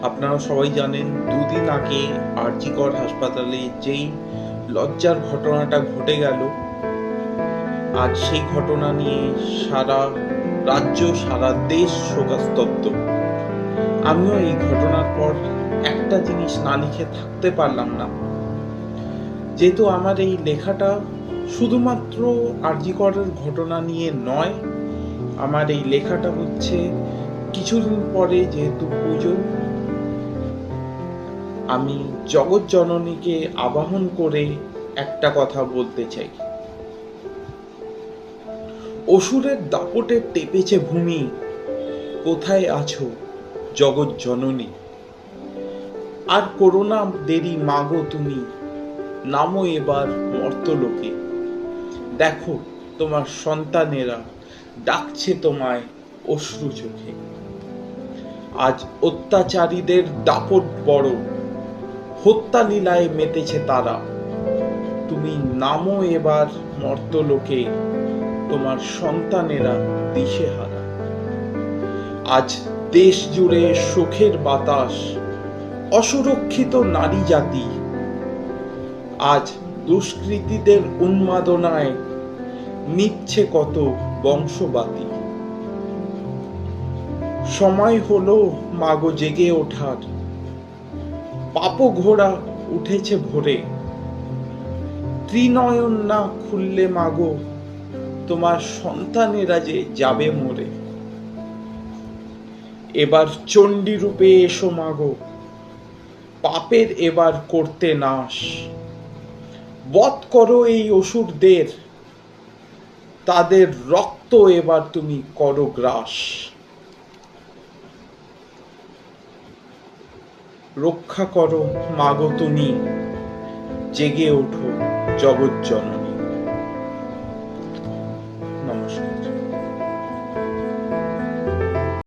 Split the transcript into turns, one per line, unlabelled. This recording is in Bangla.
আপনারা সবাই জানেন, দুদিন আগে আর.জি. কর হাসপাতালে যেই লজ্জার ঘটনাটা ঘটে গেল, আজ সেই ঘটনা নিয়ে সারা রাজ্য, সারা দেশ শোকাস্তব্ধ। আমিও এই ঘটনার পর একটা জিনিস না লিখে থাকতে পারলাম না। যেহেতু আমার এই লেখাটা শুধুমাত্র আর.জি. করের ঘটনা নিয়ে নয়, আমার এই লেখাটা হচ্ছে কিছুদিন পরে যেহেতু পুজো, আমি জগৎ জননীকে আবাহন করে একটা কথা বলতে চাই। অসুরের দাপটে টেপেছে ভূমি, কোথায় আছো জগৎ জননী? আর করোনা দেরি মাগো তুমি, নামো এবার মর্তলোকে। দেখো তোমার সন্তানেরা ডাকছে তোমায় অশ্রু চোখে। আজ অত্যাচারীদের দাপট বড়, হত্যা লীলায় মেতেছে তারা। তুমি নামো এবার মর্তলোকে, তোমার সন্তানেরা দিশেহারা। আজ দেশ জুড়ে শোকের বাতাস, অসুরক্ষিত নারী জাতি। আজ দুষ্কৃতীদের উন্মাদনায় নিচ্ছে কত বংশবাতি। সময় হলো মাগো জেগে ওঠার, পাপ ঘোড়া উঠেছে ভোরে। ত্রিনয়ন না খুললে মাগো, তোমার সন্তানেরা যে যাবে মরে। এবার চণ্ডী রূপে এসো মাগো, পাপের এবার করতে নাশ। বধ করো এই অসুরদের, তাদের রক্ত এবার তুমি করো গ্রাস। রক্ষা করো মাগো তুমি, জেগে ওঠো জগৎ জননী।